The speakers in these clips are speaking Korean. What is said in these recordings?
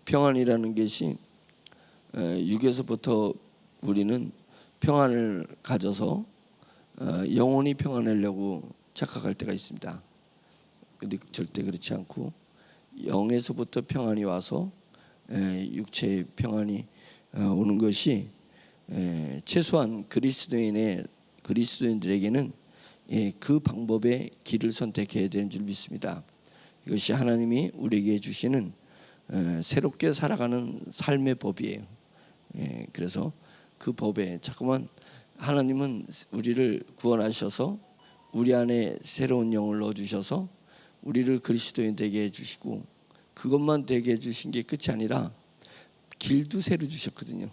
평안이라는 것이 육에서부터 우리는 평안을 가져서 영혼이 평안하려고 착각할 때가 있습니다. 근데 절대 그렇지 않고 영에서부터 평안이 와서 육체의 평안이 오는 것이 최소한 그리스도인들에게는 그 방법의 길을 선택해야 되는 줄 믿습니다. 이것이 하나님이 우리에게 주시는 새롭게 살아가는 삶의 법이에요. 그래서 그 법에 자꾸만 하나님은 우리를 구원하셔서 우리 안에 새로운 영을 넣어주셔서 우리를 그리스도인 되게 해주시고 그것만 되게 해주신 게 끝이 아니라 길도 새로 주셨거든요.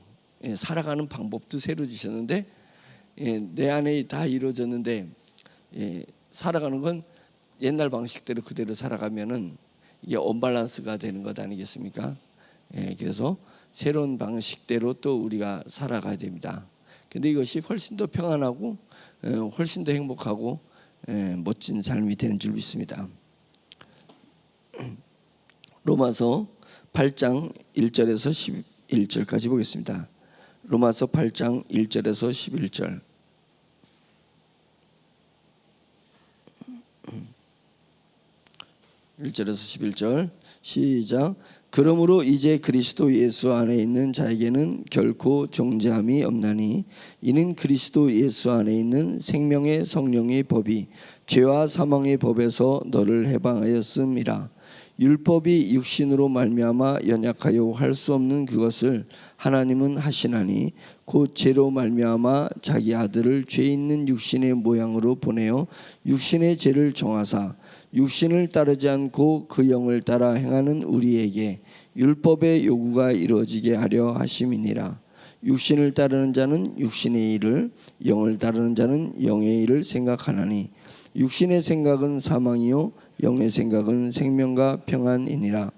살아가는 방법도 새로 주셨는데 내 안에 다 이루어졌는데 살아가는 건 옛날 방식대로 그대로 살아가면은 이게 언밸런스가 되는 것 아니겠습니까? 그래서 새로운 방식대로 또 우리가 살아가야 됩니다. 근데 이것이 훨씬 더 평안하고 훨씬 더 행복하고 멋진 삶이 되는 줄 믿습니다. 로마서 8장 1절에서 11절까지 보겠습니다. 로마서 8장 1절에서 11절. (1절에서 11절) 시작. 그러므로 이제 그리스도 예수 안에 있는 자에게는 결코 정죄함이 없나니 이는 그리스도 예수 안에 있는 생명의 성령의 법이 죄와 사망의 법에서 너를 해방하였음이라. 율법이 육신으로 말미암아 연약하여 할 수 없는 그것을 하나님은 하시나니 곧 죄로 말미암아 자기 아들을 죄 있는 육신의 모양으로 보내어 육신의 죄를 정하사 육신을 따르지 않고 그 영을 따라 행하는 우리에게 율법의 요구가 이루어지게 하려 하심이니라. 육신을 따르는 자는 육신의 일을, 영을 따르는 자는 영의 일을 생각하나니 육신의 생각은 사망이요 영의 생각은 생명과 평안이니라.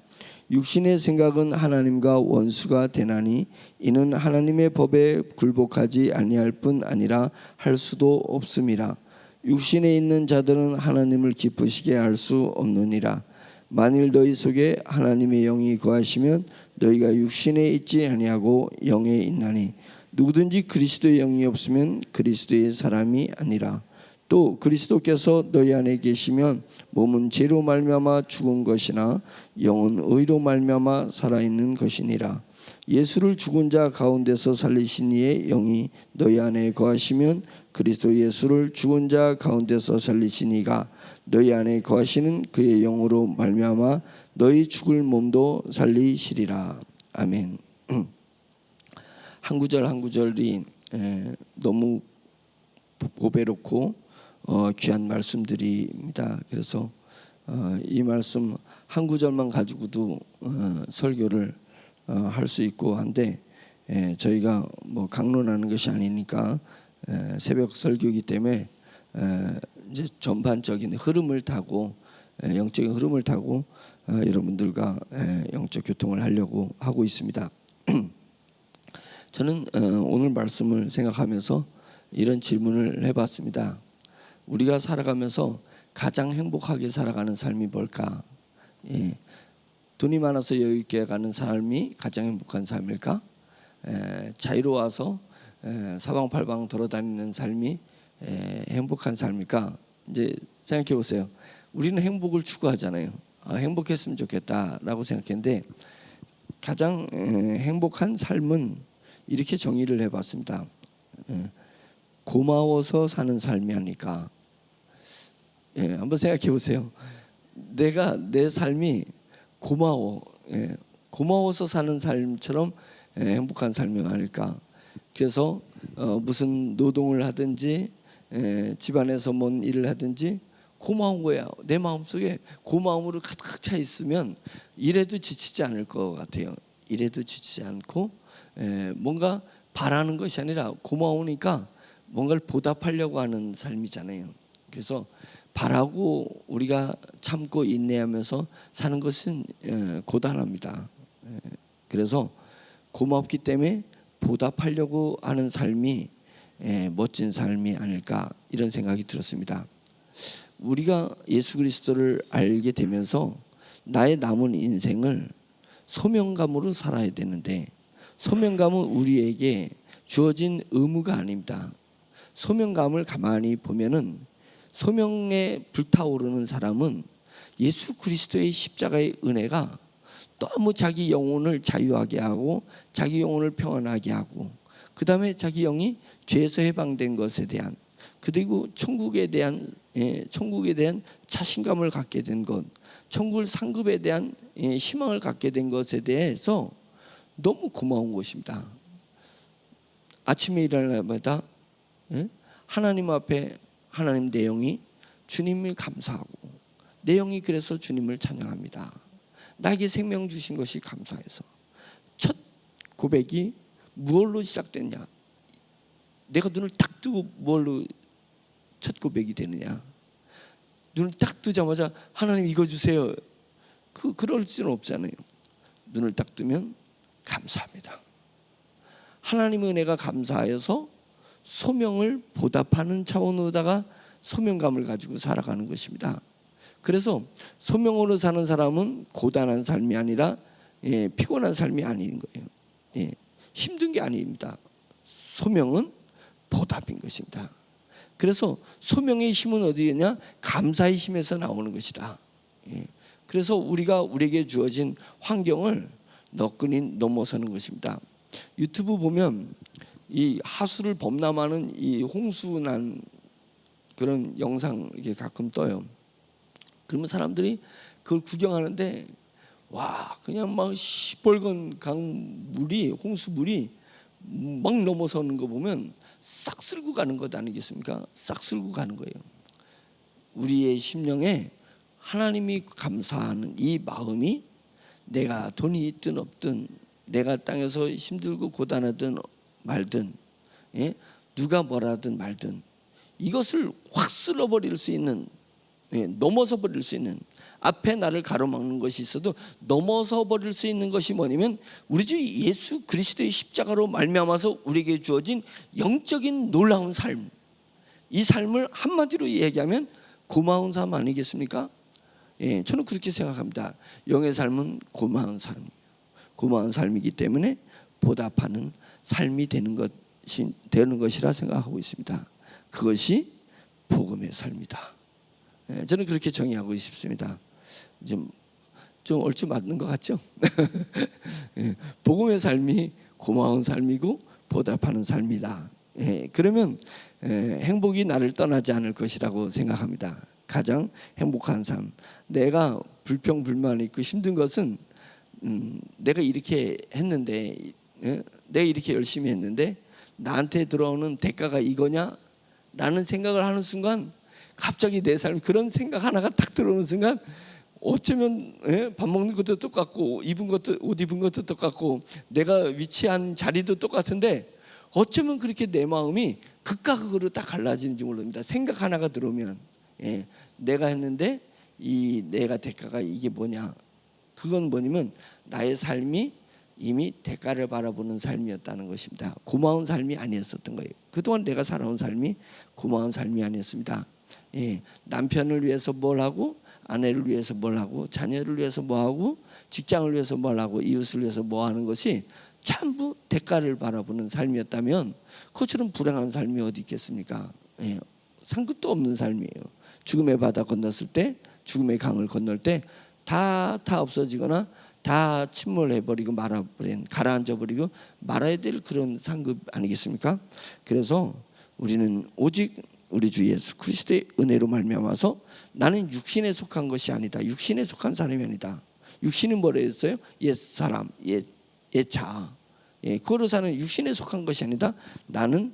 육신의 생각은 하나님과 원수가 되나니 이는 하나님의 법에 굴복하지 아니할 뿐 아니라 할 수도 없음이라. 육신에 있는 자들은 하나님을 기쁘시게 할 수 없느니라. 만일 너희 속에 하나님의 영이 거하시면 너희가 육신에 있지 아니하고 영에 있나니 누구든지 그리스도의 영이 없으면 그리스도의 사람이 아니라. 또 그리스도께서 너희 안에 계시면 몸은 죄로 말미암아 죽은 것이나 영은 의로 말미암아 살아있는 것이니라. 예수를 죽은 자 가운데서 살리신 이의 영이 너희 안에 거하시면 그리스도 예수를 죽은 자 가운데서 살리신 이가 너희 안에 거하시는 그의 영으로 말미암아 너희 죽을 몸도 살리시리라. 아멘. 한 구절 한 구절이 너무 보배롭고 귀한 말씀들입니다. 그래서 이 말씀 한 구절만 가지고도 설교를 할 수 있고 한데 저희가 뭐 강론하는 것이 아니니까 새벽 설교이기 때문에 이제 전반적인 흐름을 타고 영적인 흐름을 타고 여러분들과 영적 교통을 하려고 하고 있습니다. 저는 오늘 말씀을 생각하면서 이런 질문을 해봤습니다. 우리가 살아가면서 가장 행복하게 살아가는 삶이 뭘까? 돈이 많아서 여유 있게 가는 삶이 가장 행복한 삶일까? 자유로워서 사방팔방 돌아다니는 삶이 행복한 삶일까? 이제 생각해 보세요. 우리는 행복을 추구하잖아요. 행복했으면 좋겠다라고 생각했는데 가장 행복한 삶은 이렇게 정의를 해봤습니다. 고마워서 사는 삶이 아닐까? 한번 생각해 보세요. 내가 내 삶이 고마워서 사는 삶처럼 행복한 삶이 아닐까? 그래서 무슨 노동을 하든지 집안에서 뭔 일을 하든지 고마운 거야. 내 마음속에 고마움으로 가득 차 있으면 일에도 지치지 않을 것 같아요. 일에도 지치지 않고 뭔가 바라는 것이 아니라 고마우니까 뭔가를 보답하려고 하는 삶이잖아요. 그래서 바라고 우리가 참고 인내하면서 사는 것은 고단합니다. 그래서 고맙기 때문에 보답하려고 하는 삶이 멋진 삶이 아닐까 이런 생각이 들었습니다. 우리가 예수 그리스도를 알게 되면서 나의 남은 인생을 소명감으로 살아야 되는데 소명감은 우리에게 주어진 의무가 아닙니다. 소명감을 가만히 보면은 소명에 불타오르는 사람은 예수 그리스도의 십자가의 은혜가 너무 자기 영혼을 자유하게 하고 자기 영혼을 평안하게 하고 그 다음에 자기 영이 죄에서 해방된 것에 대한 그리고 천국에 대한 자신감을 갖게 된 것, 천국 상급에 대한 희망을 갖게 된 것에 대해서 너무 고마운 것입니다. 아침에 일어날 때마다 하나님 앞에 하나님 내 영이 주님을 감사하고 내 영이 그래서 주님을 찬양합니다. 나에게 생명 주신 것이 감사해서. 첫 고백이 무엇로 시작됐냐? 내가 눈을 딱 뜨고 무엇로 첫 고백이 되느냐? 눈을 딱 뜨자마자 하나님 이거 주세요. 그럴 수는 없잖아요. 눈을 딱 뜨면 감사합니다. 하나님의 은혜가 감사하여서 소명을 보답하는 차원으로다가 소명감을 가지고 살아가는 것입니다. 그래서 소명으로 사는 사람은 고단한 삶이 아니라 피곤한 삶이 아닌 거예요. 힘든 게 아닙니다. 소명은 보답인 것입니다. 그래서 소명의 힘은 어디냐? 감사의 힘에서 나오는 것이다. 그래서 우리에게 주어진 환경을 너끈히 넘어서는 것입니다. 유튜브 보면 이 하수를 범람하는 이 홍수난 그런 영상 이게 가끔 떠요. 그러면 사람들이 그걸 구경하는데 와 그냥 막 시뻘건 강물이 홍수물이 막 넘어서는 거 보면 싹 쓸고 가는 것 아니겠습니까? 싹 쓸고 가는 거예요. 우리의 심령에 하나님이 감사하는 이 마음이 내가 돈이 있든 없든 내가 땅에서 힘들고 고단하든 말든 누가 뭐라든 말든 이것을 확 쓸어버릴 수 있는 넘어서 버릴 수 있는 앞에 나를 가로막는 것이 있어도 넘어서 버릴 수 있는 것이 뭐냐면 우리 주 예수 그리스도의 십자가로 말미암아서 우리에게 주어진 영적인 놀라운 삶. 이 삶을 한마디로 얘기하면 고마운 삶 아니겠습니까? 저는 그렇게 생각합니다. 영의 삶은 고마운 삶이에요. 고마운 삶이기 때문에 보답하는 삶이 되는 것이라 생각하고 있습니다. 그것이 복음의 삶이다. 저는 그렇게 정의하고 싶습니다. 좀 얼추 맞는 것 같죠? 복음의 삶이 고마운 삶이고 보답하는 삶이다. 그러면 행복이 나를 떠나지 않을 것이라고 생각합니다. 가장 행복한 삶. 내가 불평불만 있고 힘든 것은 내가 이렇게 했는데 내가 이렇게 열심히 했는데 나한테 들어오는 대가가 이거냐? 라는 생각을 하는 순간 갑자기 내 삶 그런 생각 하나가 딱 들어오는 순간 어쩌면 밥 먹는 것도 똑같고 옷 입은 것도 똑같고 내가 위치한 자리도 똑같은데 어쩌면 그렇게 내 마음이 극과 극으로 딱 갈라지는지 모릅니다. 생각 하나가 들어오면 내가 했는데 이 내가 대가가 이게 뭐냐? 그건 뭐냐면 나의 삶이 이미 대가를 바라보는 삶이었다는 것입니다. 고마운 삶이 아니었었던 거예요. 그동안 내가 살아온 삶이 고마운 삶이 아니었습니다. 남편을 위해서 뭘 하고 아내를 위해서 뭘 하고 자녀를 위해서 뭐 하고 직장을 위해서 뭘 하고 이웃을 위해서 뭐 하는 것이 전부 대가를 바라보는 삶이었다면 그것처럼 불행한 삶이 어디 있겠습니까? 상급도 없는 삶이에요. 죽음의 바다 건넜을 때 죽음의 강을 건널 때 다 없어지거나 다 침몰해버리고 가라앉아버리고 말아야 될 그런 상급 아니겠습니까? 그래서 우리는 오직 우리 주 예수 그리스도의 은혜로 말미암아서 나는 육신에 속한 것이 아니다. 육신에 속한 사람이 아니다. 육신은 뭐라 했어요? 옛사람, 옛자. 그거로 사는 육신에 속한 것이 아니다. 나는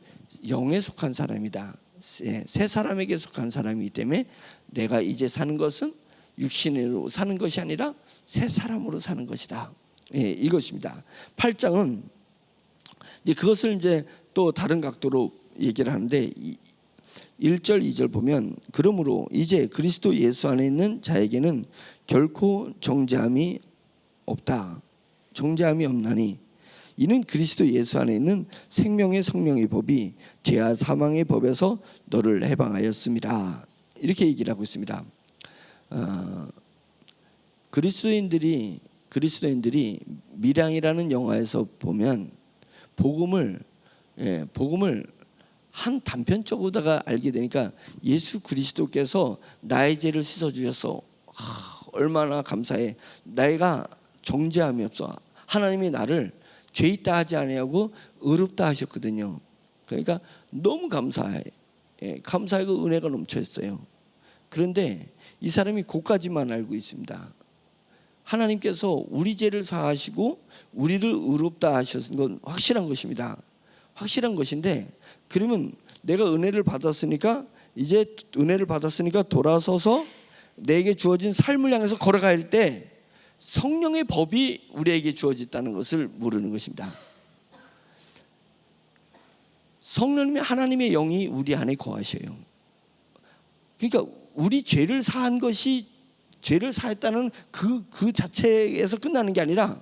영에 속한 사람이다. 새 사람에게 속한 사람이기 때문에 내가 이제 사는 것은 육신으로 사는 것이 아니라 새 사람으로 사는 것이다. 이것입니다. 8장은 이제 그것을 이제 또 다른 각도로 얘기를 하는데 1절 2절 보면 그러므로 이제 그리스도 예수 안에 있는 자에게는 결코 정죄함이 없다. 정죄함이 없나니 이는 그리스도 예수 안에 있는 생명의 성령의 법이 죄와 사망의 법에서 너를 해방하였습니다. 이렇게 얘기를 하고 있습니다. 그리스도인들이 그리스도인들이 밀양이라는 영화에서 보면 복음을 한 단편적으로다가 알게 되니까 예수 그리스도께서 나의 죄를 씻어주셔서 얼마나 감사해. 내가 정죄함이 없어. 하나님이 나를 죄 있다 하지 아니하고 의롭다 하셨거든요. 그러니까 너무 감사해. 감사하고 은혜가 넘쳐 있어요. 그런데 이 사람이 그까지만 알고 있습니다. 하나님께서 우리 죄를 사하시고 우리를 의롭다 하셨은 건 확실한 것입니다. 확실한 것인데, 그러면 내가 은혜를 받았으니까 이제 은혜를 받았으니까 돌아서서 내게 주어진 삶을 향해서 걸어갈 때 성령의 법이 우리에게 주어졌다는 것을 모르는 것입니다. 성령님이, 하나님의 영이 우리 안에 거하셔요. 그러니까 우리 죄를 사한 것이, 죄를 사했다는 그 자체에서 끝나는 게 아니라,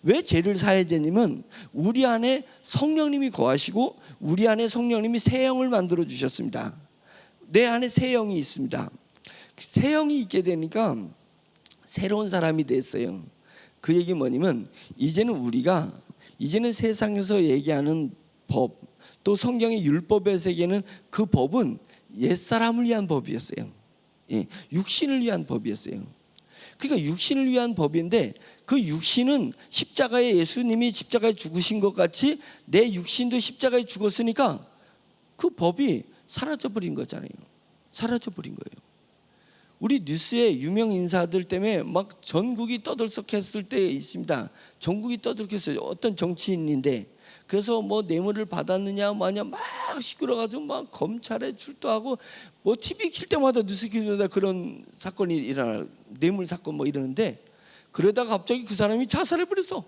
왜 죄를 사야 되냐면 우리 안에 성령님이 거하시고 우리 안에 성령님이 새 영을 만들어 주셨습니다. 내 안에 새 영이 있습니다. 새 영이 있게 되니까 새로운 사람이 됐어요. 그 얘기 뭐냐면 이제는 세상에서 얘기하는 법, 또 성경의 율법의 세계는 그 법은 옛사람을 위한 법이었어요. 육신을 위한 법이었어요. 그러니까 육신을 위한 법인데, 그 육신은 십자가에, 예수님이 십자가에 죽으신 것 같이 내 육신도 십자가에 죽었으니까 그 법이 사라져버린 거잖아요. 사라져버린 거예요. 우리 뉴스에 유명 인사들 때문에 막 전국이 떠들썩했을 때 있습니다. 전국이 떠들썩했어요. 어떤 정치인인데, 그래서 뭐 뇌물을 받았느냐 마냐 막 시끄러가지고 막 검찰에 출두하고, 뭐 TV 킬 때마다 뉴스 킬 때마다 그런 사건이 일어나, 뇌물 사건 뭐 이러는데, 그러다가 갑자기 그 사람이 자살해 버렸어.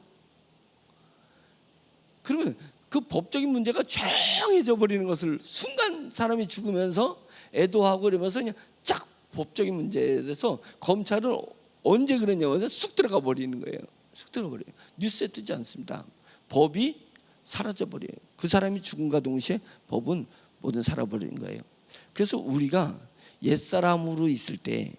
그러면 그 법적인 문제가 조용해져 버리는 것을, 순간 사람이 죽으면서 애도하고 이러면서 그냥 쫙 법적인 문제에 대해서 검찰은 언제 그랬냐고 해서 쑥 들어가 버리는 거예요. 쑥 들어가 버려요. 뉴스에 뜨지 않습니다. 법이 사라져 버려요. 그 사람이 죽음과 동시에 법은 모든 살아버리는 거예요. 그래서 우리가 옛사람으로 있을 때,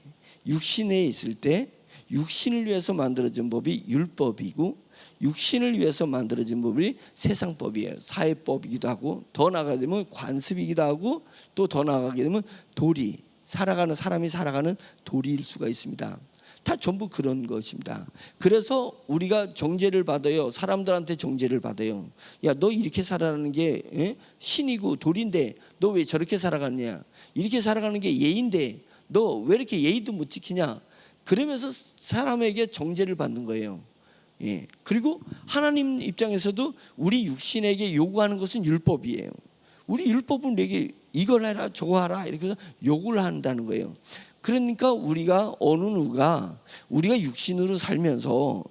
육신에 있을 때, 육신을 위해서 만들어진 법이 율법이고, 육신을 위해서 만들어진 법이 세상법이에요. 사회법이기도 하고, 더 나아가게 되면 관습이기도 하고, 또 더 나아가게 되면 도리, 사람이 살아가는 도리일 수가 있습니다. 다 전부 그런 것입니다. 그래서 우리가 정죄를 받아요. 사람들한테 정죄를 받아요. 야, 너 이렇게 살아가는 게 신이고 도리인데 너 왜 저렇게 살아가느냐, 이렇게 살아가는 게 예인데 너 왜 이렇게 예의도 못 지키냐, 그러면서 사람에게 정죄를 받는 거예요. 그리고 하나님 입장에서도 우리 육신에게 요구하는 것은 율법이에요. 우리 율법은 내게 이걸 해라 저거 하라 이렇게 해서 요구를 한다는 거예요. 그러니까 우리가 어느 누가 우리가 육신으로 살면서,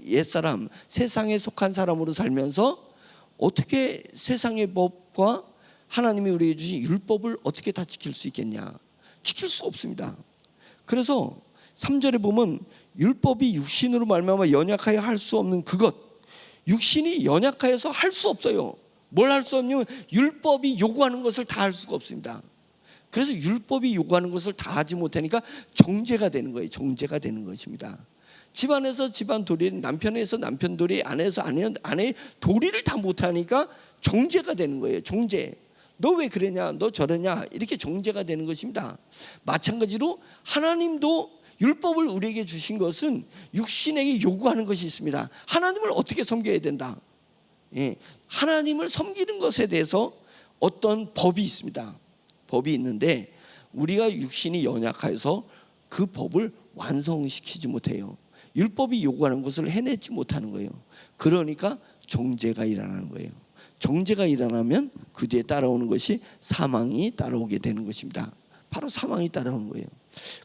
옛사람, 세상에 속한 사람으로 살면서 어떻게 세상의 법과 하나님이 우리에게 주신 율법을 어떻게 다 지킬 수 있겠냐? 지킬 수 없습니다. 그래서 3절에 보면 율법이 육신으로 말미암아 연약하여 할 수 없는 그것, 육신이 연약하여서 할 수 없어요. 뭘 할 수 없냐면 율법이 요구하는 것을 다 할 수가 없습니다. 그래서 율법이 요구하는 것을 다 하지 못하니까 정죄가 되는 거예요. 정죄가 되는 것입니다. 집안에서 집안 도리, 남편에서 남편 도리, 아내에서 아내의 도리를 다 못하니까 정죄가 되는 거예요. 정죄. 너 왜 그러냐, 너 저러냐, 이렇게 정죄가 되는 것입니다. 마찬가지로 하나님도 율법을 우리에게 주신 것은 육신에게 요구하는 것이 있습니다. 하나님을 어떻게 섬겨야 된다. 하나님을 섬기는 것에 대해서 어떤 법이 있습니다. 법이 있는데 우리가 육신이 연약해서 그 법을 완성시키지 못해요. 율법이 요구하는 것을 해내지 못하는 거예요. 그러니까 정죄가 일어나는 거예요. 정죄가 일어나면 그 뒤에 따라오는 것이 사망이 따라오게 되는 것입니다. 바로 사망이 따라오는 거예요.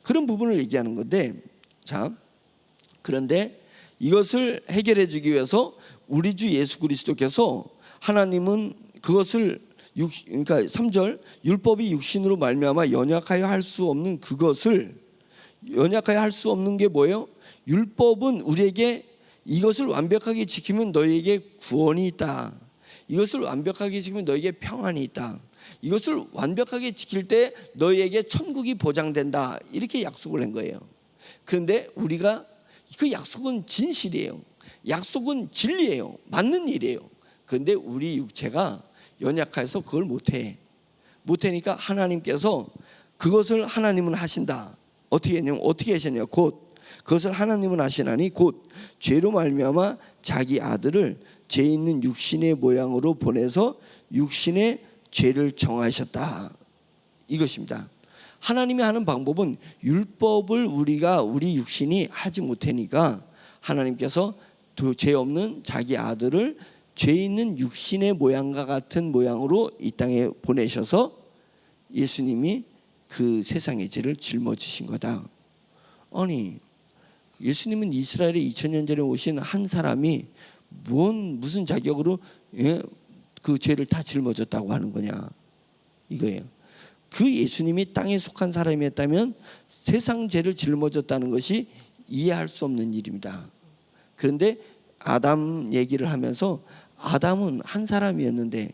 그런 부분을 얘기하는 건데, 자, 그런데 이것을 해결해 주기 위해서 우리 주 예수 그리스도께서, 하나님은 그것을 그러니까 3절, 율법이 육신으로 말미암아 연약하여 할 수 없는 그것을, 연약하여 할 수 없는 게 뭐예요? 율법은 우리에게 이것을 완벽하게 지키면 너희에게 구원이 있다. 이것을 완벽하게 지키면 너희에게 평안이 있다. 이것을 완벽하게 지킬 때 너희에게 천국이 보장된다. 이렇게 약속을 한 거예요. 그런데 우리가 그 약속은 진실이에요. 약속은 진리예요. 맞는 일이에요. 그런데 우리 육체가 연약해서 그걸 못하니까 하나님께서 그것을 하나님은 하신다. 어떻게 했냐면 어떻게 하셨냐? 곧 그것을 하나님은 하시나니 곧 죄로 말미암아 자기 아들을 죄 있는 육신의 모양으로 보내서 육신의 죄를 정하셨다. 이것입니다. 하나님이 하는 방법은 율법을 우리 육신이 하지 못하니까 하나님께서 죄 없는 자기 아들을 죄 있는 육신의 모양과 같은 모양으로 이 땅에 보내셔서 예수님이 그 세상의 죄를 짊어지신 거다. 아니, 예수님은 이스라엘에 2000년 전에 오신 한 사람이 무슨 자격으로 그 죄를 다 짊어졌다고 하는 거냐, 이거예요. 그 예수님이 땅에 속한 사람이었다면 세상 죄를 짊어졌다는 것이 이해할 수 없는 일입니다. 그런데 아담 얘기를 하면서 아담은 한 사람이었는데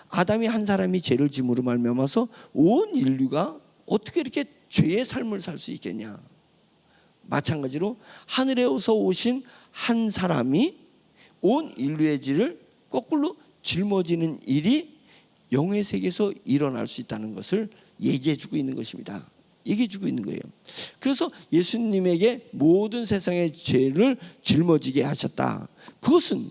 아담이 한 사람이 죄를 짐으로 말미암아서 온 인류가 어떻게 이렇게 죄의 삶을 살 수 있겠냐. 마찬가지로 하늘에서 오신 한 사람이 온 인류의 죄를 거꾸로 짊어지는 일이 영의 세계에서 일어날 수 있다는 것을 얘기해주고 있는 것입니다. 얘기해주고 있는 거예요. 그래서 예수님에게 모든 세상의 죄를 짊어지게 하셨다. 그것은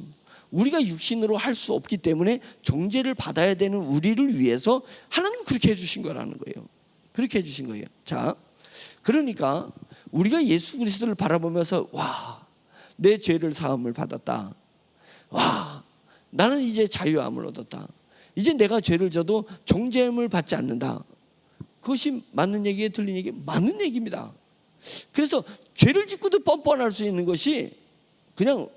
우리가 육신으로 할 수 없기 때문에 정죄를 받아야 되는 우리를 위해서 하나님은 그렇게 해주신 거라는 거예요. 그렇게 해주신 거예요. 자, 그러니까 우리가 예수 그리스도를 바라보면서 와, 내 죄를 사함을 받았다. 와, 나는 이제 자유함을 얻었다. 이제 내가 죄를 져도 정죄함을 받지 않는다. 그것이 맞는 얘기에 틀린 얘기, 맞는 얘기입니다. 그래서 죄를 짓고도 뻔뻔할 수 있는 것이 그냥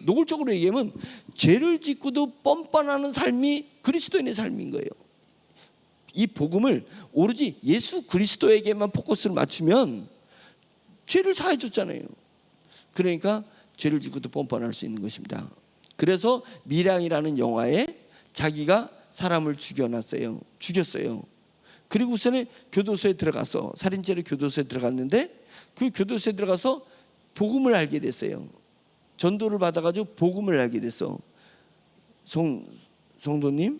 노골적으로 얘기하면 죄를 짓고도 뻔뻔하는 삶이 그리스도인의 삶인 거예요. 이 복음을 오로지 예수 그리스도에게만 포커스를 맞추면 죄를 사해 줬잖아요. 그러니까 죄를 짓고도 뻔뻔할 수 있는 것입니다. 그래서 밀양이라는 영화에 자기가 사람을 죽였어요. 그리고 우선에 교도소에 들어가서 살인죄로 교도소에 들어갔는데 그 교도소에 들어가서 복음을 알게 됐어요. 전도를 받아가지고 복음을 알게 됐어. 성도님,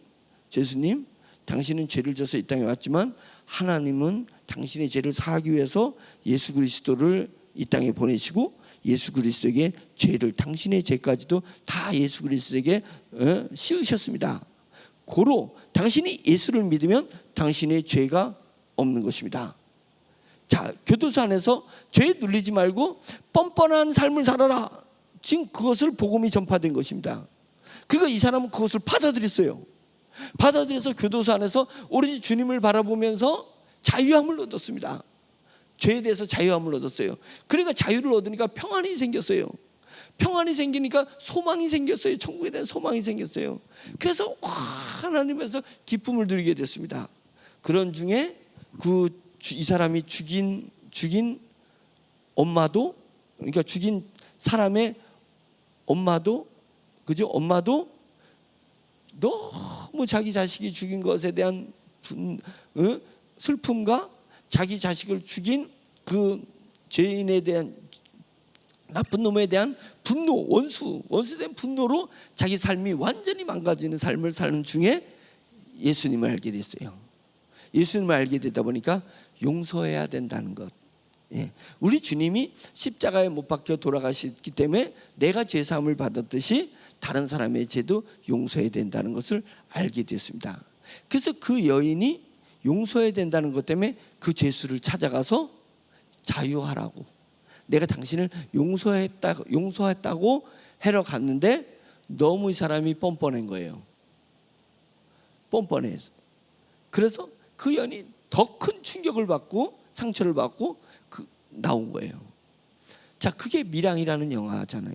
제수님, 당신은 죄를 져서 이 땅에 왔지만 하나님은 당신의 죄를 사하기 위해서 예수 그리스도를 이 땅에 보내시고 예수 그리스도에게 죄를, 당신의 죄까지도 다 예수 그리스도에게 씌우셨습니다. 고로 당신이 예수를 믿으면 당신의 죄가 없는 것입니다. 자, 교도소 안에서 죄에 눌리지 말고 뻔뻔한 삶을 살아라. 지금 그것을 복음이 전파된 것입니다. 그러니까 이 사람은 그것을 받아들였어요. 받아들여서 교도소 안에서 오로지 주님을 바라보면서 자유함을 얻었습니다. 죄에 대해서 자유함을 얻었어요. 그러니까 자유를 얻으니까 평안이 생겼어요. 평안이 생기니까 소망이 생겼어요. 천국에 대한 소망이 생겼어요. 그래서 하나님에서 기쁨을 누리게 됐습니다. 그런 중에 이 사람이 죽인 엄마도, 그러니까 죽인 사람의 엄마도, 그죠? 엄마도 너무 자기 자식이 죽인 것에 대한 슬픔과 자기 자식을 죽인 그 죄인에 대한, 나쁜 놈에 대한 분노, 원수에 대한 분노로 자기 삶이 완전히 망가지는 삶을 사는 중에 예수님을 알게 됐어요. 예수님을 알게 되다 보니까 용서해야 된다는 것. 우리 주님이 십자가에 못 박혀 돌아가셨기 때문에 내가 죄사함을 받았듯이 다른 사람의 죄도 용서해야 된다는 것을 알게 됐습니다. 그래서 그 여인이 용서해야 된다는 것 때문에 그 죄수를 찾아가서 자유하라고, 내가 당신을 용서했다고 해러 갔는데 너무 이 사람이 뻔뻔한 거예요. 뻔뻔해서. 그래서 그 여인이 더 큰 충격을 받고 상처를 받고 나온 거예요. 자, 그게 밀양이라는 영화잖아요.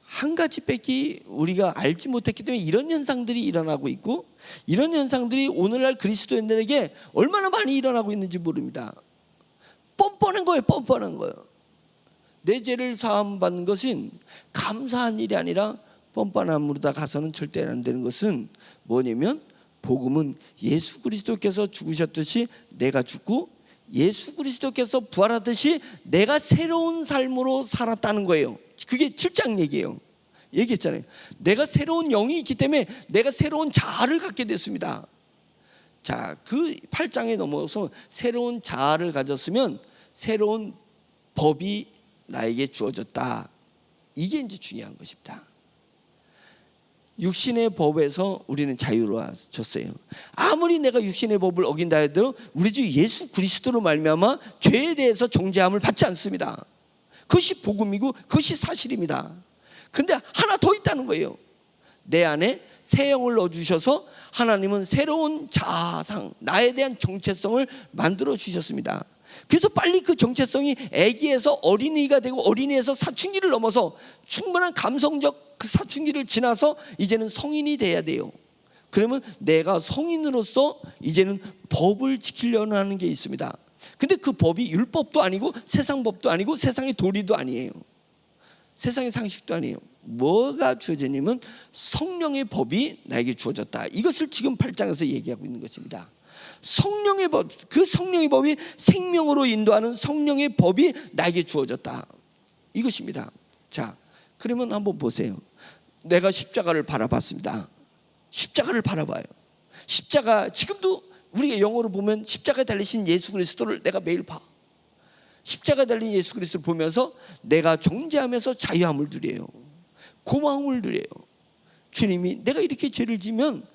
한 가지밖에 우리가 알지 못했기 때문에 이런 현상들이 일어나고 있고, 이런 현상들이 오늘날 그리스도인들에게 얼마나 많이 일어나고 있는지 모릅니다. 뻔뻔한 거예요. 뻔뻔한 거예요. 내 죄를 사함받는 것은 감사한 일이 아니라 뻔뻔함으로 가서는 절대 안 되는 것은 뭐냐면, 복음은 예수 그리스도께서 죽으셨듯이 내가 죽고 예수 그리스도께서 부활하듯이 내가 새로운 삶으로 살았다는 거예요. 그게 7장 얘기예요. 얘기했잖아요. 내가 새로운 영이 있기 때문에 내가 새로운 자아를 갖게 됐습니다. 자, 그 8장에 넘어서 새로운 자아를 가졌으면 새로운 법이 나에게 주어졌다. 이게 이제 중요한 것입니다. 육신의 법에서 우리는 자유로워졌어요. 아무리 내가 육신의 법을 어긴다 해도 우리 주 예수 그리스도로 말미암아 죄에 대해서 정죄함을 받지 않습니다. 그것이 복음이고 그것이 사실입니다. 근데 하나 더 있다는 거예요. 내 안에 새 영을 넣어주셔서 하나님은 새로운 자아상, 나에 대한 정체성을 만들어 주셨습니다. 그래서 빨리 그 정체성이 아기에서 어린이가 되고 어린이에서 사춘기를 넘어서 충분한 감성적 그 사춘기를 지나서 이제는 성인이 돼야 돼요. 그러면 내가 성인으로서 이제는 법을 지키려는 하는 게 있습니다. 근데 그 법이 율법도 아니고 세상 법도 아니고 세상의 도리도 아니에요. 세상의 상식도 아니에요. 뭐가 주어졌냐면 성령의 법이 나에게 주어졌다. 이것을 지금 8장에서 얘기하고 있는 것입니다. 성령의 법, 그 성령의 법이 생명으로 인도하는 성령의 법이 나에게 주어졌다. 이것입니다. 자, 그러면 한번 보세요. 내가 십자가를 바라봤습니다. 십자가를 바라봐요. 십자가, 지금도 우리가 영어로 보면 십자가에 달리신 예수 그리스도를 내가 매일 봐. 십자가에 달린 예수 그리스도를 보면서 내가 정죄하면서 자유함을 누려요. 고마움을 누려요. 주님이 내가 이렇게 죄를 지면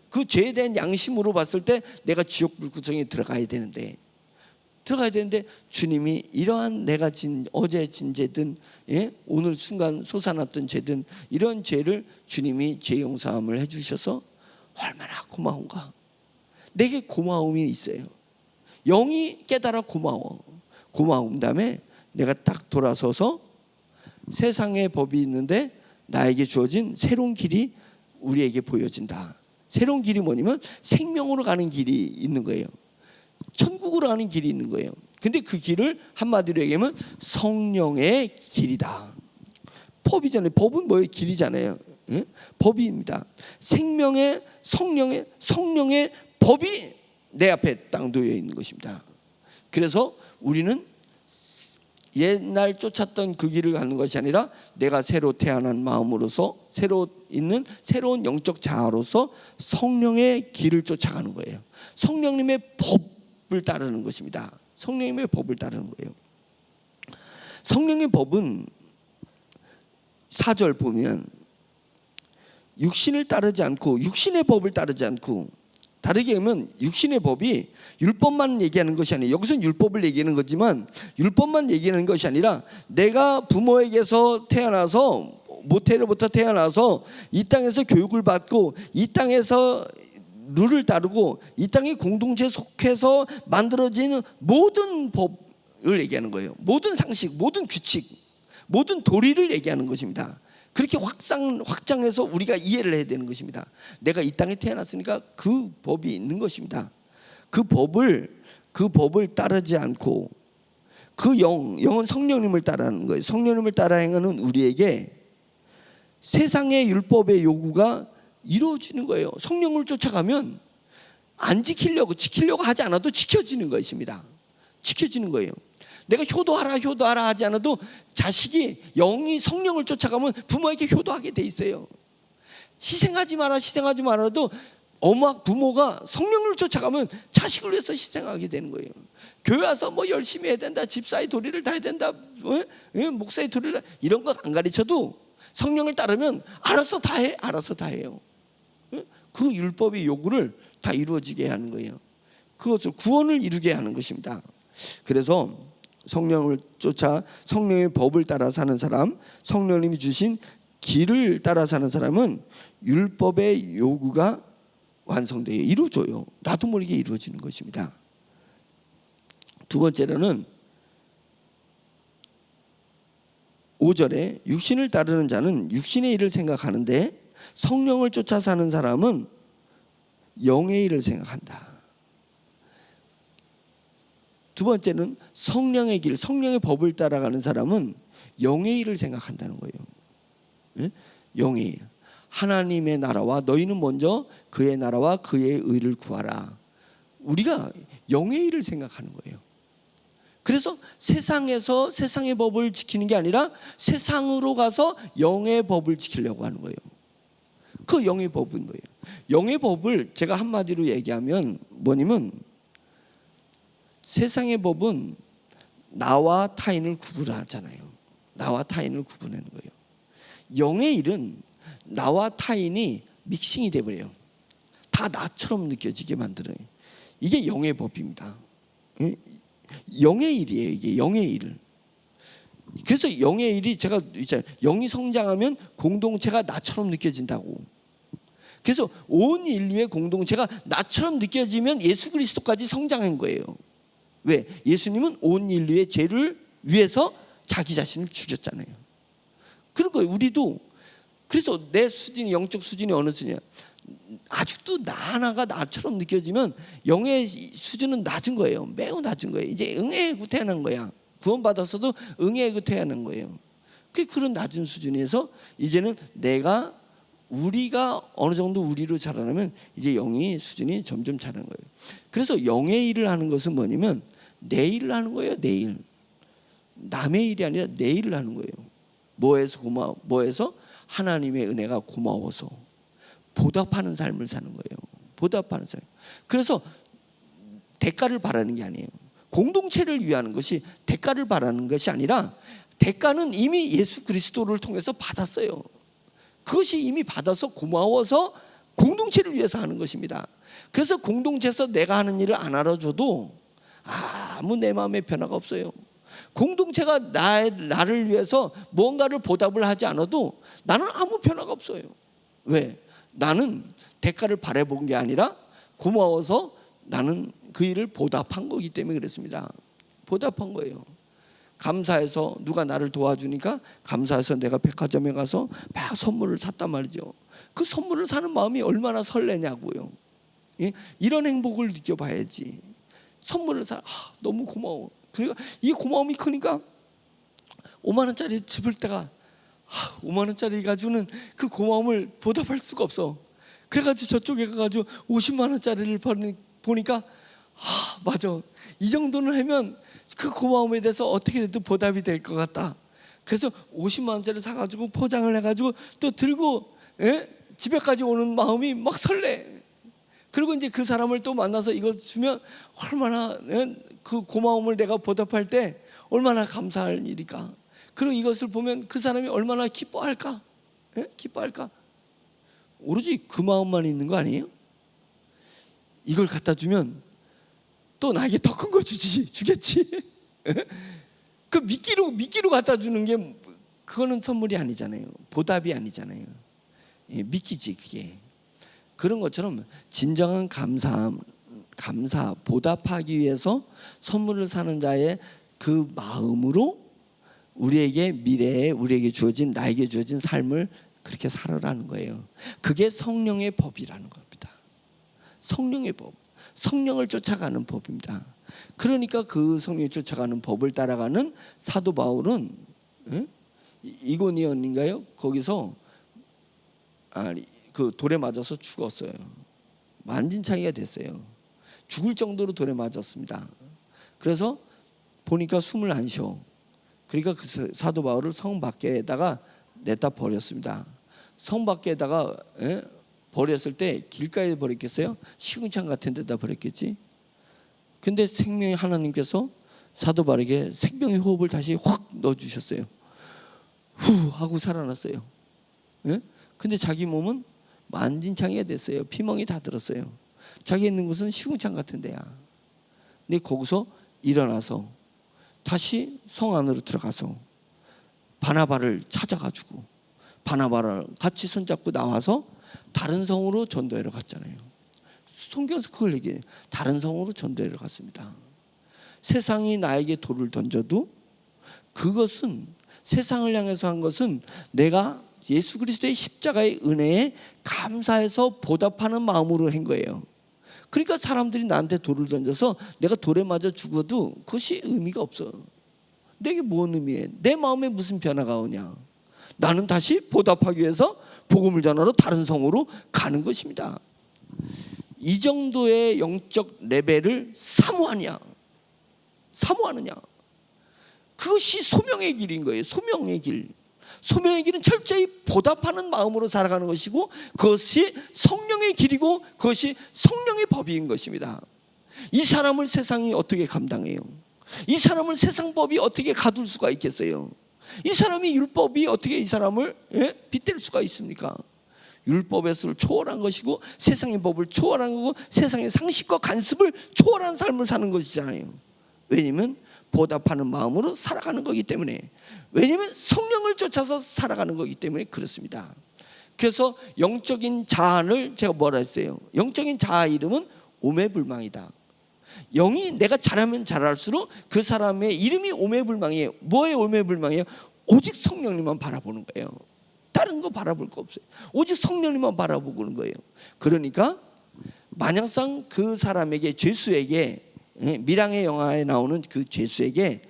그 죄에 대한 양심으로 봤을 때 내가 지옥 불구덩이에 들어가야 되는데 주님이 이러한 내가 어제 진 죄든 오늘 순간 솟아났던 죄든 이런 죄를 주님이 죄 용서함을 해주셔서 얼마나 고마운가. 내게 고마움이 있어요. 영이 깨달아 고마움 다음에 내가 딱 돌아서서 세상의 법이 있는데 나에게 주어진 새로운 길이 우리에게 보여진다. 새로운 길이 뭐냐면 생명으로 가는 길이 있는 거예요. 천국으로 가는 길이 있는 거예요. 근데 그 길을 한마디로 얘기하면 성령의 길이다. 법이잖아요. 법은 뭐예요? 길이잖아요. 법입니다. 성령의 법이 내 앞에 딱 놓여 있는 것입니다. 그래서 우리는 옛날 쫓았던 그 길을 가는 것이 아니라 내가 새로 태어난 마음으로서 새로 있는 새로운 영적 자아로서 성령의 길을 쫓아가는 거예요. 성령님의 법을 따르는 것입니다. 성령님의 법을 따르는 거예요. 성령의 법은 4절 보면 육신을 따르지 않고 육신의 법을 따르지 않고, 다르게 하면 육신의 법이 율법만 얘기하는 것이 아니에요. 여기서는 율법을 얘기하는 거지만 율법만 얘기하는 것이 아니라 내가 부모에게서 태어나서 모태로부터 태어나서 이 땅에서 교육을 받고 이 땅에서 룰을 따르고 이 땅의 공동체에 속해서 만들어지는 모든 법을 얘기하는 거예요. 모든 상식, 모든 규칙, 모든 도리를 얘기하는 것입니다. 그렇게 확장해서 우리가 이해를 해야 되는 것입니다. 내가 이 땅에 태어났으니까 그 법이 있는 것입니다. 그 법을 따르지 않고 그 영은 성령님을 따르는 거예요. 성령님을 따라 행하는 우리에게 세상의 율법의 요구가 이루어지는 거예요. 성령을 쫓아가면 안 지키려고 하지 않아도 지켜지는 것입니다. 지켜지는 거예요. 내가 효도하라 하지 않아도 자식이 영이 성령을 쫓아가면 부모에게 효도하게 돼 있어요. 희생하지 말아도 부모가 성령을 쫓아가면 자식을 위해서 희생하게 되는 거예요. 교회 와서 뭐 열심히 해야 된다, 집사의 도리를 다 해야 된다, 목사의 도리를 다, 이런 거 안 가르쳐도 성령을 따르면 알아서 다 해요. 그 율법의 요구를 다 이루어지게 하는 거예요. 그것을 구원을 이루게 하는 것입니다. 그래서 성령을 쫓아 성령의 법을 따라 사는 사람, 성령님이 주신 길을 따라 사는 사람은 율법의 요구가 완성돼요. 이루어져요. 나도 모르게 이루어지는 것입니다. 두 번째로는 5절에 육신을 따르는 자는 육신의 일을 생각하는데 성령을 쫓아 사는 사람은 영의 일을 생각한다. 두 번째는 성령의 길, 성령의 법을 따라가는 사람은 영의 일을 생각한다는 거예요. 영의 일. 하나님의 나라와 너희는 먼저 그의 나라와 그의 의를 구하라. 우리가 영의 일을 생각하는 거예요. 그래서 세상에서 세상의 법을 지키는 게 아니라 세상으로 가서 영의 법을 지키려고 하는 거예요. 그 영의 법은 뭐예요? 영의 법을 제가 한마디로 얘기하면 뭐냐면, 세상의 법은 나와 타인을 구분하잖아요. 나와 타인을 구분하는 거예요. 영의 일은 나와 타인이 믹싱이 돼버려요. 다 나처럼 느껴지게 만들어요. 이게 영의 법입니다. 영의 일이에요. 이게 영의 일. 그래서 영의 일이, 제가 있잖아요, 영이 성장하면 공동체가 나처럼 느껴진다고. 그래서 온 인류의 공동체가 나처럼 느껴지면 예수 그리스도까지 성장한 거예요. 왜? 예수님은 온 인류의 죄를 위해서 자기 자신을 죽였잖아요. 그런 거예요. 우리도. 그래서 내 수준이, 영적 수준이 어느 수준이야? 아직도 나 하나가 나처럼 느껴지면 영의 수준은 낮은 거예요. 매우 낮은 거예요. 이제 응애하고 태어난 거야. 구원받았어도 응애하고 태어난 거예요. 그런 낮은 수준에서 이제는 우리가 어느 정도 우리로 자라나면 이제 영의 수준이 점점 자라는 거예요. 그래서 영의 일을 하는 것은 뭐냐면 내 일을 하는 거예요. 내 일. 남의 일이 아니라 내 일을 하는 거예요. 뭐에서 하나님의 은혜가 고마워서 보답하는 삶을 사는 거예요. 보답하는 삶. 그래서 대가를 바라는 게 아니에요. 공동체를 위하는 것이 대가를 바라는 것이 아니라, 대가는 이미 예수 그리스도를 통해서 받았어요. 그것이 이미 받아서 고마워서 공동체를 위해서 하는 것입니다. 그래서 공동체에서 내가 하는 일을 안 알아줘도 아무 내 마음에 변화가 없어요. 공동체가 나를 위해서 무언가를 보답을 하지 않아도 나는 아무 변화가 없어요. 왜? 나는 대가를 바라본 게 아니라 고마워서 나는 그 일을 보답한 거기 때문에 그렇습니다. 보답한 거예요. 감사해서 누가 나를 도와주니까 감사해서 내가 백화점에 가서 막 선물을 샀단 말이죠. 그 선물을 사는 마음이 얼마나 설레냐고요. 이런 행복을 느껴봐야지. 선물을 너무 고마워. 그러니까 이 고마움이 크니까 5만 원짜리 집을 때가 5만 원짜리 가지고는 그 고마움을 보답할 수가 없어. 그래가지고 저쪽에 가가지고 50만 원짜리를 보니까 맞아, 이 정도는 하면 그 고마움에 대해서 어떻게 해도 보답이 될 것 같다. 그래서 50만 원짜리 사가지고 포장을 해가지고 또 들고 집에까지 오는 마음이 막 설레. 그리고 이제 그 사람을 또 만나서 이걸 주면 얼마나 그 고마움을 내가 보답할 때 얼마나 감사할 일일까. 그리고 이것을 보면 그 사람이 얼마나 기뻐할까. 기뻐할까. 오로지 그 마음만 있는 거 아니에요? 이걸 갖다 주면 또 나에게 더 큰 거 주겠지. 그 미끼로 갖다 주는 게 그거는 선물이 아니잖아요. 보답이 아니잖아요. 미끼지 그게. 그런 것처럼 진정한 감사, 보답하기 위해서 선물을 사는 자의 그 마음으로 우리에게 미래에 나에게 주어진 삶을 그렇게 살아라는 거예요. 그게 성령의 법이라는 겁니다. 성령의 법. 성령을 쫓아가는 법입니다. 그러니까 그 성령을 쫓아가는 법을 따라가는 사도 바울은 이고니온인가요? 거기서 그 돌에 맞아서 죽었어요. 만진창이가 됐어요. 죽을 정도로 돌에 맞았습니다. 그래서 보니까 숨을 안 쉬어. 그러니까 그 사도 바울을 성 밖에다가 냈다 버렸습니다. 성 밖에다가 버렸을 때 길가에 버렸겠어요? 시궁창 같은 데다 버렸겠지. 근데 생명의 하나님께서 사도 바울에게 생명의 호흡을 다시 확 넣어주셨어요. 후 하고 살아났어요. 근데 자기 몸은 만진창이가 됐어요. 피멍이 다 들었어요. 자기 있는 곳은 시궁창 같은 데야. 근데 거기서 일어나서 다시 성 안으로 들어가서 바나바를 찾아가지고 바나바를 같이 손잡고 나와서 다른 성으로 전도회를 갔잖아요. 성경에서 그걸 얘기해요. 다른 성으로 전도회를 갔습니다. 세상이 나에게 돌을 던져도 그것은, 세상을 향해서 한 것은 내가 예수 그리스도의 십자가의 은혜에 감사해서 보답하는 마음으로 한 거예요. 그러니까 사람들이 나한테 돌을 던져서 내가 돌에 맞아 죽어도 그것이 의미가 없어. 내게 뭔 의미해? 내 마음에 무슨 변화가 오냐? 나는 다시 보답하기 위해서 복음을 전하러 다른 성으로 가는 것입니다. 이 정도의 영적 레벨을 사모하느냐? 그것이 소명의 길인 거예요. 소명의 길. 소명의 길은 철저히 보답하는 마음으로 살아가는 것이고, 그것이 성령의 길이고, 그것이 성령의 법인 것입니다. 이 사람을 세상이 어떻게 감당해요? 이 사람을 세상 법이 어떻게 가둘 수가 있겠어요? 이 사람이 율법이 어떻게 이 사람을 빗댈 수가 있습니까? 율법에서 초월한 것이고, 세상의 법을 초월한 거고, 세상의 상식과 관습을 초월한 삶을 사는 것이잖아요. 왜냐하면 보답하는 마음으로 살아가는 거기 때문에, 왜냐하면 성령을 쫓아서 살아가는 거기 때문에 그렇습니다. 그래서 영적인 자아를 제가 뭐라 했어요? 영적인 자아 이름은 오매불망이다. 영이 내가 잘하면 잘할수록 그 사람의 이름이 오매불망이에요. 뭐에 오매불망이에요? 오직 성령님만 바라보는 거예요. 다른 거 바라볼 거 없어요. 오직 성령님만 바라보는 거예요. 그러니까 만약상 그 사람에게, 죄수에게, 밀양의 영화에 나오는 그 죄수에게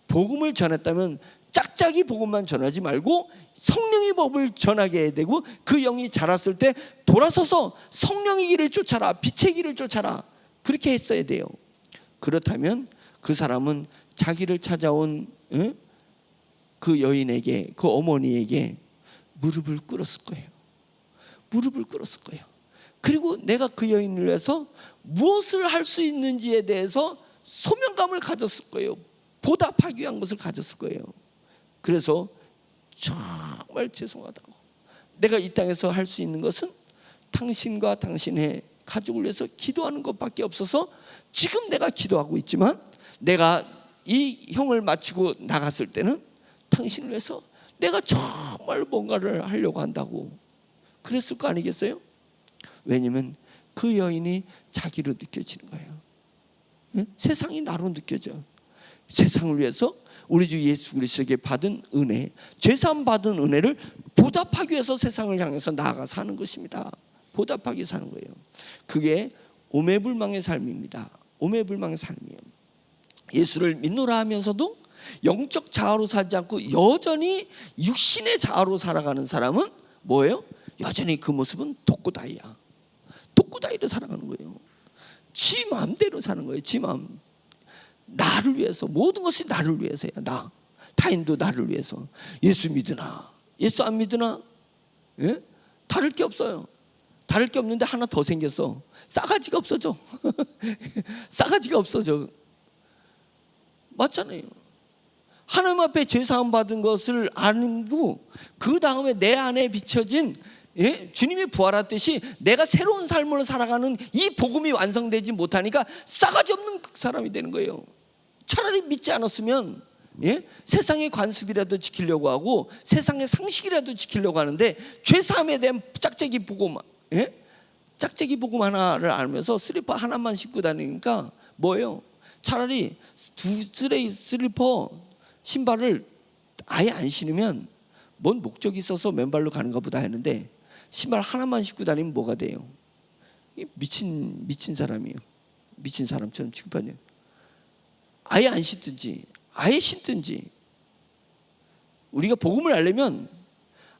복음을 전했다면 짝짝이 복음만 전하지 말고 성령의 법을 전하게 해야 되고, 그 영이 자랐을 때 돌아서서 성령의 길을 쫓아라, 빛의 길을 쫓아라, 그렇게 했어야 돼요. 그렇다면 그 사람은 자기를 찾아온 그 여인에게, 그 어머니에게 무릎을 꿇었을 거예요. 무릎을 꿇었을 거예요. 그리고 내가 그 여인을 위해서 무엇을 할 수 있는지에 대해서 소명감을 가졌을 거예요. 보답하기 위한 것을 가졌을 거예요. 그래서 정말 죄송하다고, 내가 이 땅에서 할 수 있는 것은 당신과 당신의 가족을 위해서 기도하는 것밖에 없어서, 지금 내가 기도하고 있지만 내가 이 형을 마치고 나갔을 때는 당신을 위해서 내가 정말 뭔가를 하려고 한다고 그랬을 거 아니겠어요? 왜냐하면 그 여인이 자기로 느껴지는 거예요. 응? 세상이 나로 느껴져. 세상을 위해서 우리 주 예수 그리스도에게 받은 은혜, 죄사함 받은 은혜를 보답하기 위해서 세상을 향해서 나아가 사는 것입니다. 보답하기 사는 거예요. 그게 오매불망의 삶입니다. 오매불망의 삶이에요. 예수를 믿노라 하면서도 영적 자아로 살지 않고 여전히 육신의 자아로 살아가는 사람은 뭐예요? 여전히 그 모습은 독고다이야. 독고다이로 살아가는 거예요. 지 마음대로 사는 거예요. 지 마음. 나를 위해서, 모든 것이 나를 위해서야. 나 타인도 나를 위해서. 예수 믿으나 예수 안 믿으나 다를 게 없어요. 다를 게 없는데 하나 더 생겼어. 싸가지가 없어져. 싸가지가 없어져. 맞잖아요. 하나님 앞에 죄사함 받은 것을 알고 그 다음에 내 안에 비춰진 주님의 부활하듯이 내가 새로운 삶을 살아가는 이 복음이 완성되지 못하니까 싸가지 없는 사람이 되는 거예요. 차라리 믿지 않았으면 세상의 관습이라도 지키려고 하고 세상의 상식이라도 지키려고 하는데, 죄사함에 대한 짝짝이 복음, 짝짝이 복음 하나를 알면서 슬리퍼 하나만 신고 다니니까 뭐예요? 차라리 두 sty레이 슬리퍼 신발을 아예 안 신으면 뭔 목적이 있어서 맨발로 가는가 보다 했는데, 신발 하나만 신고 다니면 뭐가 돼요? 미친 사람이에요. 미친 사람처럼 취급하네요. 아예 안 신든지 아예 신든지. 우리가 복음을 알려면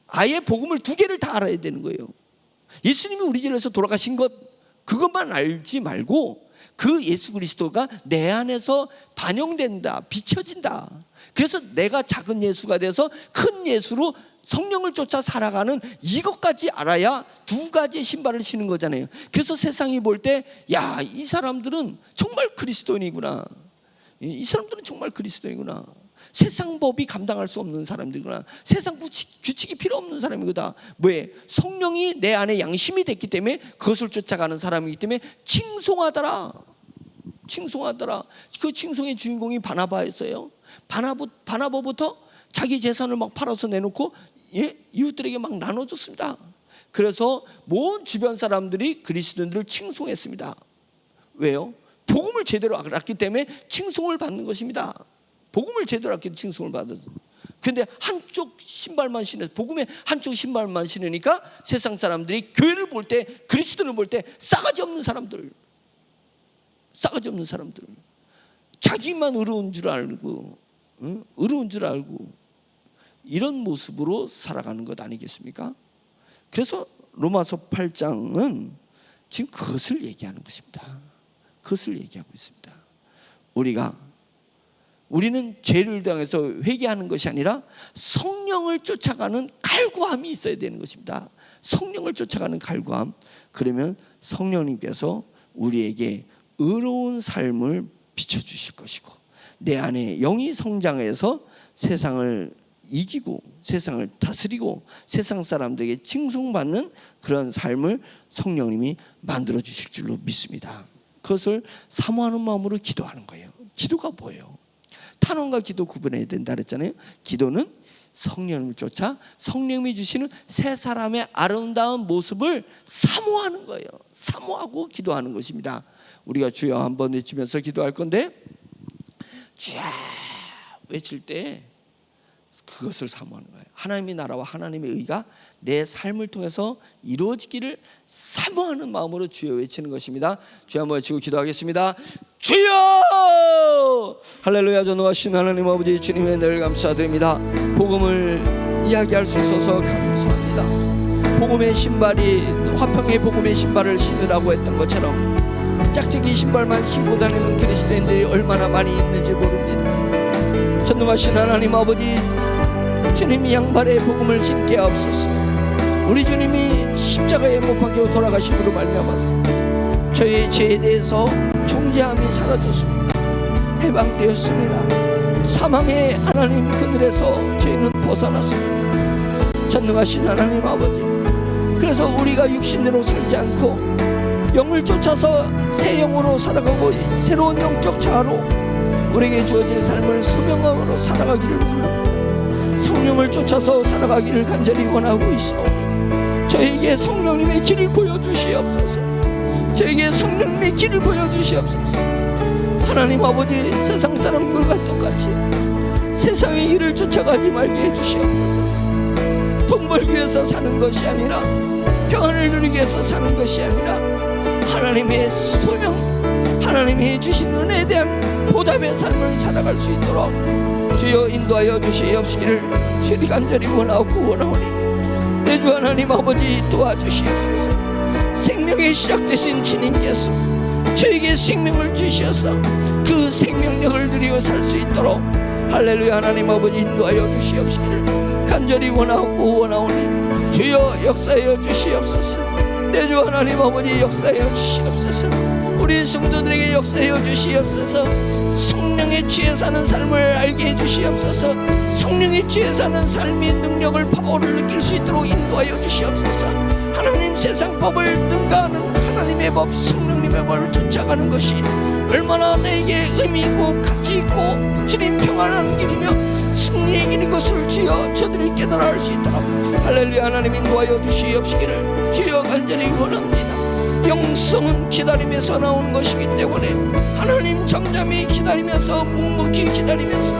아예 복음을 두 개를 다 알아야 되는 거예요. 예수님이 우리 집에서 돌아가신 것, 그것만 알지 말고 그 예수 그리스도가 내 안에서 반영된다, 비춰진다. 그래서 내가 작은 예수가 돼서 큰 예수로 성령을 쫓아 살아가는 이것까지 알아야 두 가지의 신발을 신는 거잖아요. 그래서 세상이 볼 때, 야, 이 사람들은 정말 그리스도인이구나. 이 사람들은 정말 그리스도인이구나. 세상 법이 감당할 수 없는 사람들이구나. 세상 규칙이 필요 없는 사람이구나. 왜? 성령이 내 안에 양심이 됐기 때문에 그것을 쫓아가는 사람이기 때문에 칭송하더라. 칭송하더라. 그 칭송의 주인공이 바나바였어요. 바나바부터 자기 재산을 막 팔아서 내놓고 이웃들에게 막 나눠줬습니다. 그래서 모든 주변 사람들이 그리스도인들을 칭송했습니다. 왜요? 복음을 제대로 알았기 때문에 칭송을 받는 것입니다. 복음을 제대로 알기 때문에 칭송을 받았어요. 근데 한쪽 신발만 신어서, 복음의 한쪽 신발만 신으니까 세상 사람들이 교회를 볼 때, 그리스도를 볼 때 싸가지 없는 사람들, 싸가지 없는 사람들, 자기만 의로운 줄 알고, 의로운 줄 알고 이런 모습으로 살아가는 것 아니겠습니까? 그래서 로마서 8장은 지금 그것을 얘기하는 것입니다. 그것을 얘기하고 있습니다. 우리는 죄를 당해서 회개하는 것이 아니라 성령을 쫓아가는 갈구함이 있어야 되는 것입니다. 성령을 쫓아가는 갈구함. 그러면 성령님께서 우리에게 의로운 삶을 비춰주실 것이고, 내 안에 영이 성장해서 세상을 이기고 세상을 다스리고 세상 사람들에게 칭송받는 그런 삶을 성령님이 만들어 주실 줄로 믿습니다. 그것을 사모하는 마음으로 기도하는 거예요. 기도가 뭐예요? 탄원과 기도 구분해야 된다 그랬잖아요. 기도는 성령님을 쫓아 성령님이 주시는 새 사람의 아름다운 모습을 사모하는 거예요. 사모하고 기도하는 것입니다. 우리가 주여 한번 외치면서 기도할 건데, 주여 외칠 때 그것을 사모하는 거예요. 하나님의 나라와 하나님의 의가 내 삶을 통해서 이루어지기를 사모하는 마음으로 주여 외치는 것입니다. 주여 한번 외치고 기도하겠습니다. 주여! 할렐루야. 전능하신 하나님 아버지, 주님의 늘 감사드립니다. 복음을 이야기할 수 있어서 감사합니다. 복음의 신발이, 화평의 복음의 신발을 신으라고 했던 것처럼 짝짝이 신발만 신고 다니는 그리스도인들이 얼마나 많이 있는지 모릅니다. 전능하신 하나님 아버지, 주님이 양발의 복음을 신게 하옵소서. 우리 주님이 십자가에 못 박혀 돌아가심으로 말미암아서 저희의 죄에 대해서 정죄함이 사라졌습니다. 해방되었습니다. 사망의 하나님 그늘에서 저희는 벗어났습니다. 전능하신 하나님 아버지, 그래서 우리가 육신대로 살지 않고 영을 쫓아서 새 영으로 살아가고 새로운 영적 자아로 우리에게 주어진 삶을 소명함으로 살아가기를 원합니다. 성령을 쫓아서 살아가기를 간절히 원하고 있사오니 저에게 성령님의 길을 보여주시옵소서. 저에게 성령님의 길을 보여주시옵소서. 하나님 아버지, 세상 사람들과 똑같이 세상의 일을 쫓아가지 말게 해주시옵소서. 돈 벌기 위해서 사는 것이 아니라, 평안을 누리기 위해서 사는 것이 아니라, 하나님의 소명, 하나님이 주신 은혜에 대한 보답의 삶을 살아갈 수 있도록 주여 인도하여 주시옵시기를 주님 간절히 원하고 원하오니 내 주 하나님 아버지 도와주시옵소서. 생명의 시작 되신 주님 예수, 저에게 생명을 주셔서 그 생명력을 누리고 살 수 있도록 할렐루야 하나님 아버지 인도하여 주시옵시기를 간절히 원하고 원하오니 주여 역사하여 주시옵소서. 내 주 하나님 아버지 역사하여 주시옵소서. 우리 성도들에게 역사하여 주시옵소서. 성령의 취해 사는 삶을 알게 해주시옵소서. 성령의 취해 사는 삶의 능력을, 파워를 느낄 수 있도록 인도하여 주시옵소서. 하나님 세상 법을 능가하는 하나님의 법, 성령님의 법을 쫓아가는 것이 얼마나 내게 의미 있고 가치 있고 주님 평안한 길이며 승리의 길인 것을 주여 저들이 깨달아 알 수 있도록 할렐루야 하나님 인도하여 주시옵시기를 주여 간절히 원합니다. 영성은 기다림에서 나오는 것이기 때문에 하나님 잠잠히 기다리면서 묵묵히 기다리면서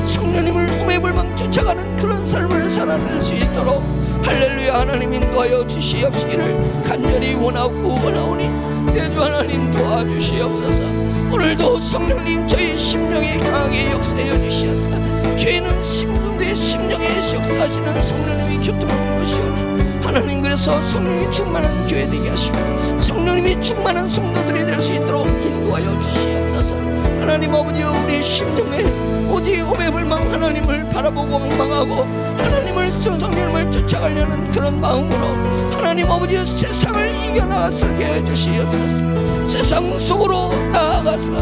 성령님을 오매불망 쫓아가는 그런 삶을 살아낼 수 있도록 할렐루야 하나님 인도하여 주시옵시기를 간절히 원하고 원하오니 내 주 하나님 도와주시옵소서. 오늘도 성령님 저희 심령에 강하게 역사하여 주시옵소서. 죄는 심중대 심령에 역사하시는 성령님이 교통하는 것이오니 하나님, 그래서 성령이 충만한 교회 되게 하시고 성령님이 충만한 성도들이 될 수 있도록 인도하여 주시옵소서. 하나님 아버지, 우리 심령에 오직 오매불망 하나님을 바라보고 원망하고 하나님을 성령님을 쫓아가려는 그런 마음으로 하나님 아버지 세상을 이겨나가 설계 해주시옵소서. 세상 속으로 나아가서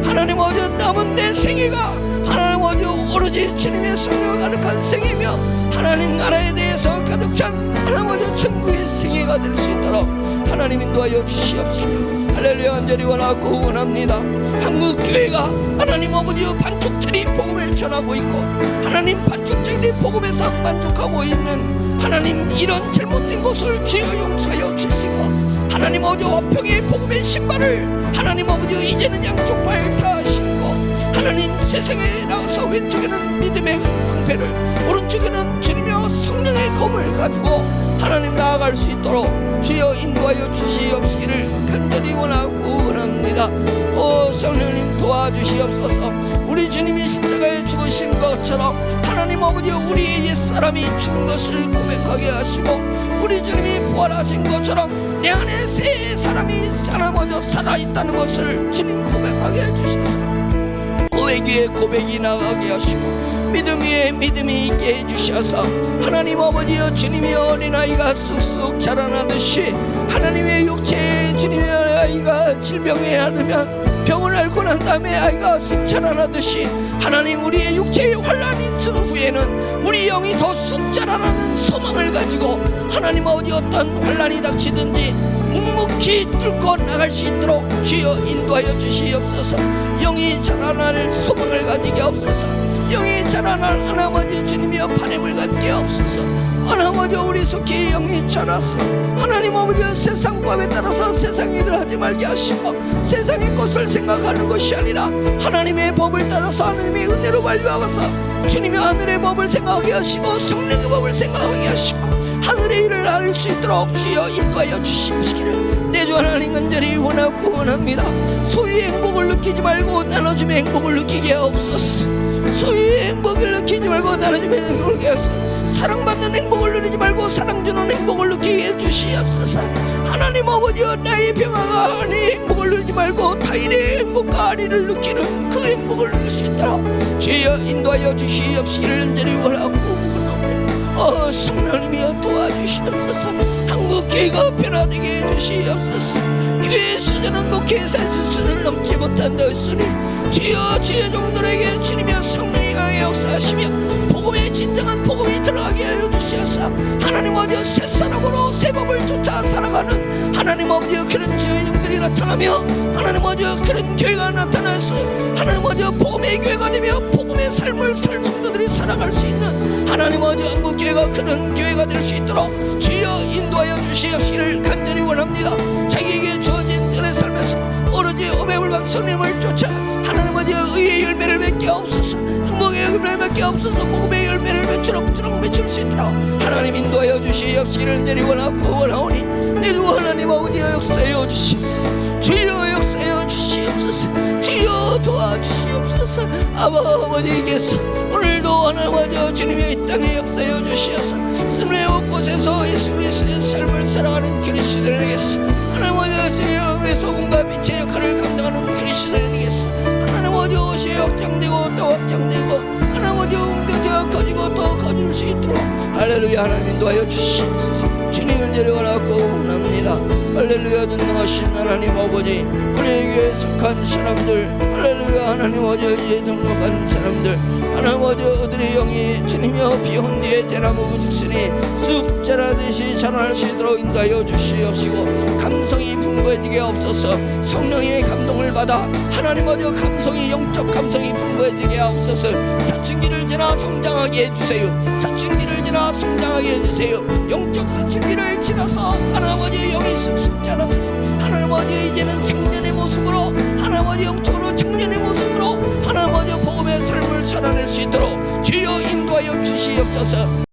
하나님 아버지 남은 내 생애가 하나님 아버지 오로지 주님의 성령을 가득한 생이며 하나님 나라에 대해서 가득 찬 하나님 아버지 천국의 생애가 될 수 있도록 하나님 인도하여 주시옵소서. 할렐루야 간절히 원하고 원합니다. 한국 교회가 하나님 아버지 반쪽짜리 복음을 전하고 있고 하나님 반쪽짜리 복음에서 만족하고 있는 하나님 이런 잘못된 것을 주여 용서하여 주시고 하나님 아버지 화평의 복음의 신발을 하나님 아버지 이제는 양쪽 발 다 신고 하나님 세상에 나가서 왼쪽에는 믿음의 방패를 오른쪽에는 주님의 성령의 검을 가지고 하나님 나아갈 수 있도록 주여 인도하여 주시옵시기를 간절히 원하고 원합니다. 오 성령님 도와주시옵소서. 우리 주님이 십자가에 죽으신 것처럼 하나님 아버지 우리의 옛사람이 죽은 것을 고백하게 하시고 우리 주님이 부활하신 것처럼 내 안에 새 사람이 하나님 살아있다는 것을 주님 고백하게 해주셔서 고백 위에 고백이 나가게 하시고 믿음 위에 믿음이 있게 해주셔서 하나님 아버지여 주님의 어린아이가 쑥쑥 자라나듯이 하나님의 육체에 주님의 아이가 질병에 앓으면 병을 앓고 난 다음에 아이가 쑥 자라나듯이 하나님 우리의 육체의 환난이 있은 후에는 우리 영이 더 쑥 자라나는 소망을 가지고 하나님 아버지 어떤 환난이 닥치든지 묵묵히 뚫고 나갈 수 있도록 주여 인도하여 주시옵소서. 영이 자라날 소망을 가지게 없어서 영이 자라날 하나님 아버지 주님이여 바람을 갖게 없어서 하나님 아버지 우리 속히 영이 자라서 하나님 아버지 세상 법에 따라서 세상 일을 하지 말게 하시고 세상의 것을 생각하는 것이 아니라 하나님의 법을 따라서 하나님의 은혜로 발려와서 주님의 하늘의 법을 생각하게 하시고 성령의 법을 생각하게 하시고 하늘의 일을 할 수 있도록 주여 인도하여 주시옵시기를 내 주 하나님 간절히 원하고 원합니다. 소유의 행복을 느끼지 말고 나눠줌의 행복을 느끼게 하옵소서. 소유의 행복을 느끼지 말고 나눠줌의 행복을 느끼게 하옵소서. 사랑받는 행복을 누리지 말고 사랑 주는 행복을 느끼게 해주시옵소서. 하나님 아버지여 나의 평화가 내 행복을 누리지 말고 타인의 행복과 안위를 느끼는 그 행복을 누릴 수 있도록 주여 인도하여 주시옵시기를 간절히 원하고 성령님이여 도와주시옵소서. 한국교회가 변화되게 해주시옵소서. 교회 수준은 목회자 수준을 넘지 못한다 했으니 주여 주의 종들에게 주님의 성령이 강하게 역사하시며 복음의 진정한 복음이 들어가게 하여 주시옵소서. 하나님 아버지 새 사람으로 새 법을 쫓아 살아가는 하나님 아버지 그런 주의종들이 나타나며 하나님 아버지 그런 교회가 나타나서 하나님 아버지 복음의 교회가 되며 복음의 삶을 살 성도들이 살아갈 수 있는 하나님 아버지 한국교회가 그런 교회가 될 수 있도록 주여 인도하여 주시옵시기를 간절히 원합니다. 자기에게 주어진 은혜 삶에서 오로지 오매불 박성님을 쫓아 하나님 아버지 의의 열매를 맺게 없어서 행복의 열매를 맺게 없어서 복음의 열매를 맺도록 맺힐 수 있도록 하나님 인도하여 주시옵시기를 간절히 원하고 원하오니 내 주 하나님 아버지여 역사하여 주시옵소서. 주여 역사하여 주시옵소서. 주여 도와주시옵소서. 아버지께서 오늘도 하나님 아버지 주님의 이 땅에 역사하여 주시옵소서. 스물의 곳곳에서 예수 그리스도의 삶을 살아가는 그리스도인에게서 하나님 아버지 주님의 소금과 빛의 역할을 감당하는 그리스도인에게서 하나님 아버지 옷이 확장되고 또 확장되고 하나님 아버지 옮겨져 커지고 또 커질 수 있도록 할렐루야 하나님 인도하여 주시옵소서. 주님은 데려가라고 원합니다. 할렐루야 전능하신 하나님 아버지 우리에게 속한 사람들 할렐루야 하나님 아버지 이제 등록한 사람들 하나님 아버지 어들의 영이 주님이여 비온 뒤에 대나무 부직선이 쑥 자라듯이 자라날 수 있도록 인도하여 주시옵시고 감성이 풍부해지게 없어서 성령의 감동을 받아 하나님 아버지 감성이 영적 감성이 풍부해지게 없어서 사춘기를 지나 성장하게 해주세요. 사춘기를 지나 성장하게 해주세요. 영적 사춘기를 지나서 하나님 아버지 영이 쑥쑥 자라서 하나님 아버지 이제는 청년의 모습으로 하나님 아버지 영적으로 청년의 모습으로 하나님 아버지 복음의 삶을 살아낼 수 있도록 주여 인도하여 주시옵소서.